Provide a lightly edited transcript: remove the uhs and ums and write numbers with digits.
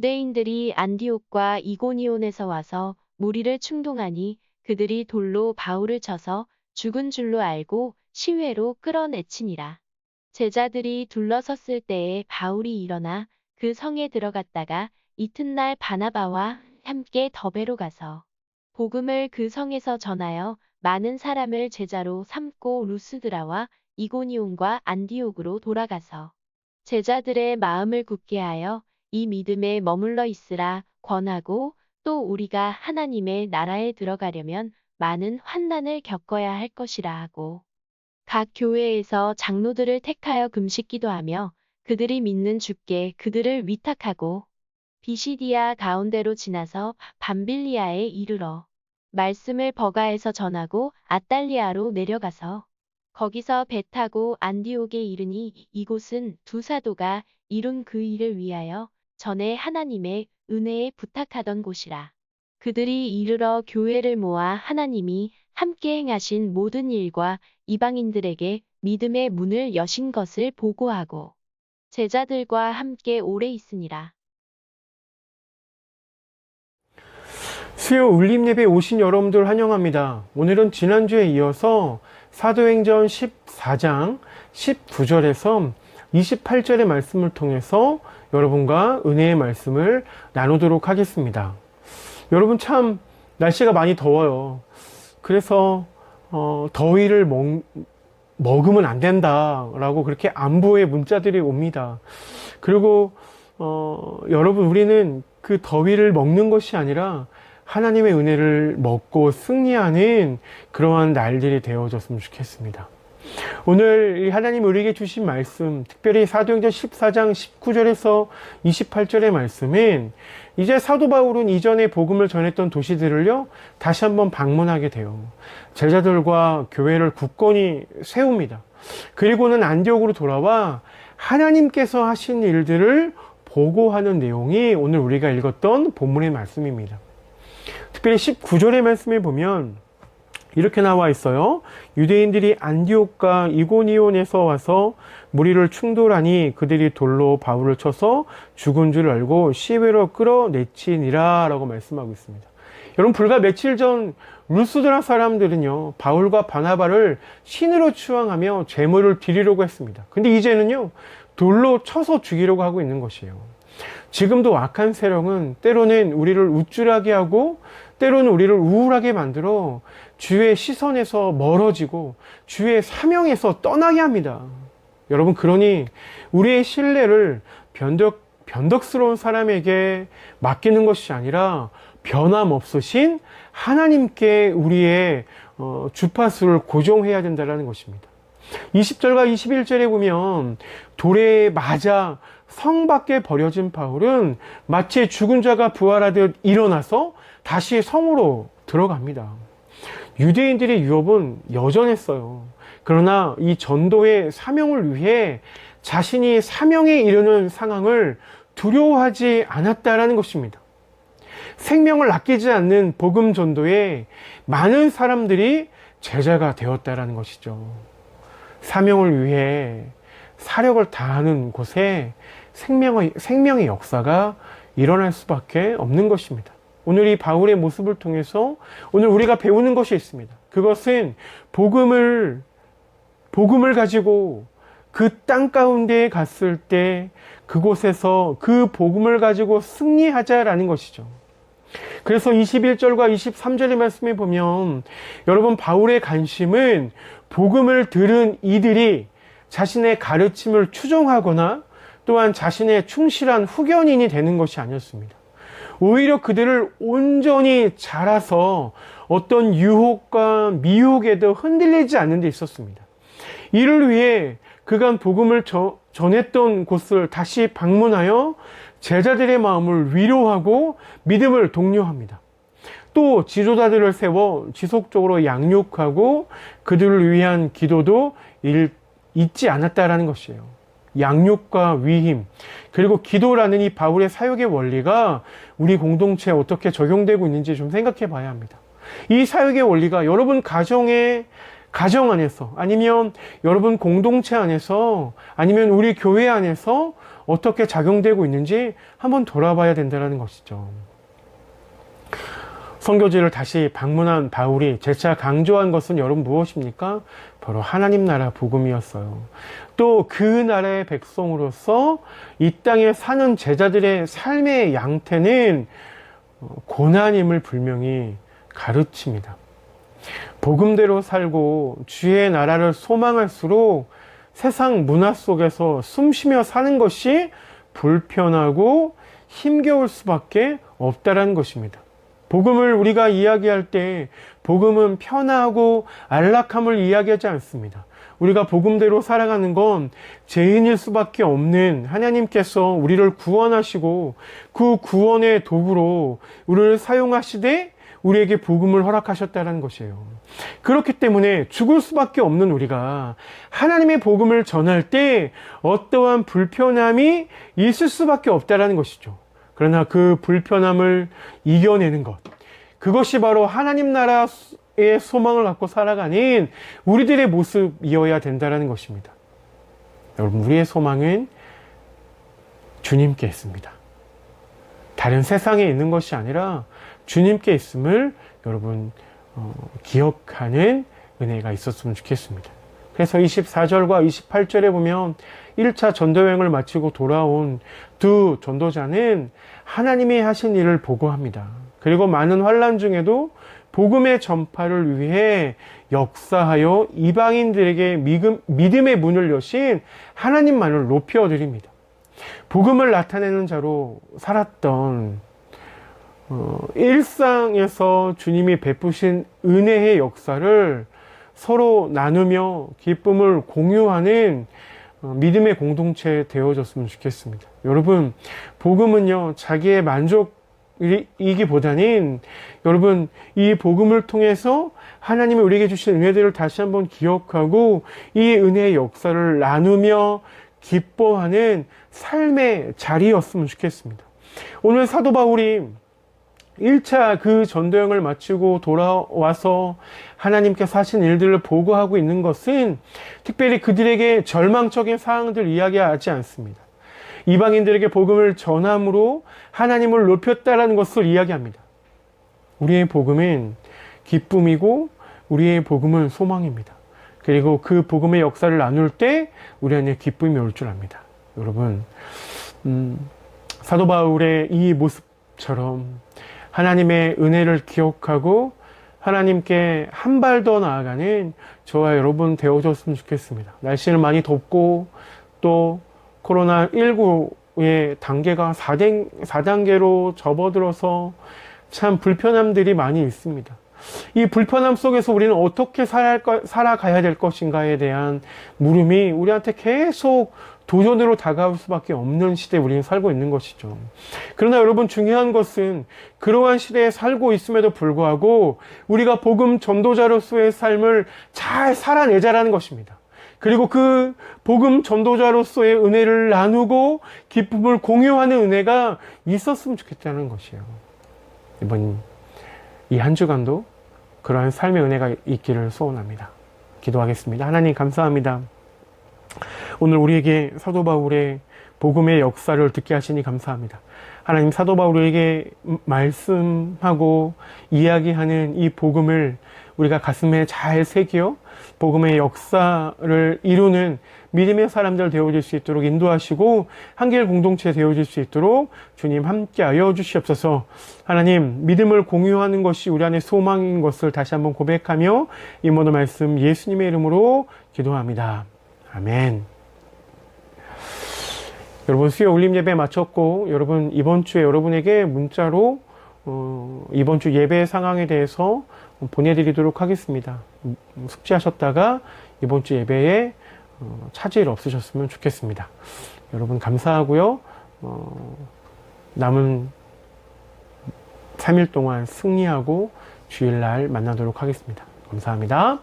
유대인들이 안디옥과 이고니온에서 와서 무리를 충동하니 그들이 돌로 바울을 쳐서 죽은 줄로 알고 시외로 끌어내치니라. 제자들이 둘러섰을 때에 바울이 일어나 그 성에 들어갔다가 이튿날 바나바와 함께 더베로 가서 복음을 그 성에서 전하여 많은 사람을 제자로 삼고 루스드라와 이고니온과 안디옥으로 돌아가서 제자들의 마음을 굳게 하여 이 믿음에 머물러 있으라 권하고, 또 우리가 하나님의 나라에 들어가려면 많은 환난을 겪어야 할 것이라 하고, 각 교회에서 장로들을 택하여 금식 기도하며 그들이 믿는 주께 그들을 위탁하고 비시디아 가운데로 지나서 밤빌리아에 이르러 말씀을 버가에서 전하고 아달리아로 내려가서 거기서 배 타고 안디옥에 이르니, 이곳은 두 사도가 이룬 그 일을 위하여 전에 하나님의 은혜에 부탁하던 곳이라. 그들이 이르러 교회를 모아 하나님이 함께 행하신 모든 일과 이방인들에게 믿음의 문을 여신 것을 보고하고 제자들과 함께 오래 있으니라. 수요 울림예배 오신 여러분들 환영합니다. 오늘은 지난주에 이어서 사도행전 14장 19절에서 28절의 말씀을 통해서 여러분과 은혜의 말씀을 나누도록 하겠습니다. 여러분, 참 날씨가 많이 더워요. 그래서 더위를 먹으면 안 된다라고 그렇게 안부의 문자들이 옵니다. 그리고 여러분, 우리는 그 더위를 먹는 것이 아니라 하나님의 은혜를 먹고 승리하는 그러한 날들이 되어졌으면 좋겠습니다. 오늘 하나님 우리에게 주신 말씀, 특별히 사도행전 14장 19절에서 28절의 말씀은 이제 사도 바울은 이전에 복음을 전했던 도시들을요 다시 한번 방문하게 돼요. 제자들과 교회를 굳건히 세웁니다. 그리고는 안디옥으로 돌아와 하나님께서 하신 일들을 보고하는 내용이 오늘 우리가 읽었던 본문의 말씀입니다. 특별히 19절의 말씀에 보면 이렇게 나와 있어요. 유대인들이 안디옥과 이고니온에서 와서 무리를 충돌하니 그들이 돌로 바울을 쳐서 죽은 줄 알고 시외로 끌어내치니라 라고 말씀하고 있습니다. 여러분, 불과 며칠 전 루스드라 사람들은요 바울과 바나바를 신으로 추앙하며 제물을 드리려고 했습니다. 근데 이제는요 돌로 쳐서 죽이려고 하고 있는 것이에요. 지금도 악한 세력은 때로는 우리를 우쭐하게 하고 때로는 우리를 우울하게 만들어 주의 시선에서 멀어지고 주의 사명에서 떠나게 합니다. 여러분, 그러니 우리의 신뢰를 변덕스러운 사람에게 맡기는 것이 아니라 변함없으신 하나님께 우리의 주파수를 고정해야 된다는 것입니다. 20절과 21절에 보면 돌에 맞아 성 밖에 버려진 바울은 마치 죽은 자가 부활하듯 일어나서 다시 성으로 들어갑니다. 유대인들의 유업은 여전했어요. 그러나 이 전도의 사명을 위해 자신이 사명에 이르는 상황을 두려워하지 않았다라는 것입니다. 생명을 아끼지 않는 복음 전도에 많은 사람들이 제자가 되었다라는 것이죠. 사명을 위해 사력을 다하는 곳에 생명의 역사가 일어날 수밖에 없는 것입니다. 오늘 이 바울의 모습을 통해서 오늘 우리가 배우는 것이 있습니다. 그것은 복음을 가지고 그 땅 가운데에 갔을 때 그곳에서 그 복음을 가지고 승리하자라는 것이죠. 그래서 21절과 23절의 말씀에 보면 여러분, 바울의 관심은 복음을 들은 이들이 자신의 가르침을 추종하거나 또한 자신의 충실한 후견인이 되는 것이 아니었습니다. 오히려 그들을 온전히 자라서 어떤 유혹과 미혹에도 흔들리지 않는 데 있었습니다. 이를 위해 그간 복음을 전했던 곳을 다시 방문하여 제자들의 마음을 위로하고 믿음을 독려합니다. 또 지도자들을 세워 지속적으로 양육하고 그들을 위한 기도도 잊지 않았다라는 것이에요. 양육과 위임, 그리고 기도라는 이 바울의 사역의 원리가 우리 공동체에 어떻게 적용되고 있는지 좀 생각해 봐야 합니다. 이 사역의 원리가 여러분 가정 안에서, 아니면 여러분 공동체 안에서, 아니면 우리 교회 안에서 어떻게 작용되고 있는지 한번 돌아봐야 된다는 것이죠. 선교지를 다시 방문한 바울이 재차 강조한 것은 여러분 무엇입니까? 바로 하나님 나라 복음이었어요. 또 그 나라의 백성으로서 이 땅에 사는 제자들의 삶의 양태는 고난임을 분명히 가르칩니다. 복음대로 살고 주의 나라를 소망할수록 세상 문화 속에서 숨쉬며 사는 것이 불편하고 힘겨울 수밖에 없다는 것입니다. 복음을 우리가 이야기할 때 복음은 편하고 안락함을 이야기하지 않습니다. 우리가 복음대로 살아가는 건 죄인일 수밖에 없는 하나님께서 우리를 구원하시고 그 구원의 도구로 우리를 사용하시되 우리에게 복음을 허락하셨다는 것이에요. 그렇기 때문에 죽을 수밖에 없는 우리가 하나님의 복음을 전할 때 어떠한 불편함이 있을 수밖에 없다는 것이죠. 그러나 그 불편함을 이겨내는 것, 그것이 바로 하나님 나라의 소망을 갖고 살아가는 우리들의 모습이어야 된다는 것입니다. 여러분, 우리의 소망은 주님께 있습니다. 다른 세상에 있는 것이 아니라 주님께 있음을 여러분 기억하는 은혜가 있었으면 좋겠습니다. 그래서 24절과 28절에 보면 1차 전도여행을 마치고 돌아온 두 전도자는 하나님이 하신 일을 보고합니다. 그리고 많은 환난 중에도 복음의 전파를 위해 역사하여 이방인들에게 믿음의 문을 여신 하나님만을 높여드립니다. 복음을 나타내는 자로 살았던 일상에서 주님이 베푸신 은혜의 역사를 서로 나누며 기쁨을 공유하는 믿음의 공동체 되어졌으면 좋겠습니다. 여러분, 복음은요, 자기의 만족이기보다는 여러분, 이 복음을 통해서 하나님이 우리에게 주신 은혜들을 다시 한번 기억하고 이 은혜의 역사를 나누며 기뻐하는 삶의 자리였으면 좋겠습니다. 오늘 사도 바울이 1차 그 전도여행을 마치고 돌아와서 하나님께서 하신 일들을 보고하고 있는 것은 특별히 그들에게 절망적인 상황들을 이야기하지 않습니다. 이방인들에게 복음을 전함으로 하나님을 높였다라는 것을 이야기합니다. 우리의 복음은 기쁨이고 우리의 복음은 소망입니다. 그리고 그 복음의 역사를 나눌 때 우리 안에 기쁨이 올 줄 압니다. 여러분, 사도 바울의 이 모습처럼 하나님의 은혜를 기억하고 하나님께 한 발 더 나아가는 저와 여러분 되어줬으면 좋겠습니다. 날씨는 많이 덥고 또 코로나19의 단계가 4단계로 접어들어서 참 불편함들이 많이 있습니다. 이 불편함 속에서 우리는 어떻게 살아가야 될 것인가에 대한 물음이 우리한테 계속 도전으로 다가올 수밖에 없는 시대에 우리는 살고 있는 것이죠. 그러나 여러분, 중요한 것은 그러한 시대에 살고 있음에도 불구하고 우리가 복음 전도자로서의 삶을 잘 살아내자라는 것입니다. 그리고 그 복음 전도자로서의 은혜를 나누고 기쁨을 공유하는 은혜가 있었으면 좋겠다는 것이에요. 이번 이 한 주간도 그러한 삶의 은혜가 있기를 소원합니다. 기도하겠습니다. 하나님, 감사합니다. 오늘 우리에게 사도 바울의 복음의 역사를 듣게 하시니 감사합니다. 하나님, 사도 바울에게 말씀하고 이야기하는 이 복음을 우리가 가슴에 잘 새겨 복음의 역사를 이루는 믿음의 사람들 되어질 수 있도록 인도하시고 한길 공동체 되어질 수 있도록 주님 함께하여 주시옵소서. 하나님, 믿음을 공유하는 것이 우리 안에 소망인 것을 다시 한번 고백하며 이 모든 말씀 예수님의 이름으로 기도합니다. 아멘. 여러분, 수요 올림 예배 마쳤고 여러분, 이번 주에 여러분에게 문자로 이번 주 예배 상황에 대해서 보내드리도록 하겠습니다. 숙지하셨다가 이번 주 예배에 차질 없으셨으면 좋겠습니다. 여러분, 감사하고요. 남은 3일 동안 승리하고 주일날 만나도록 하겠습니다. 감사합니다.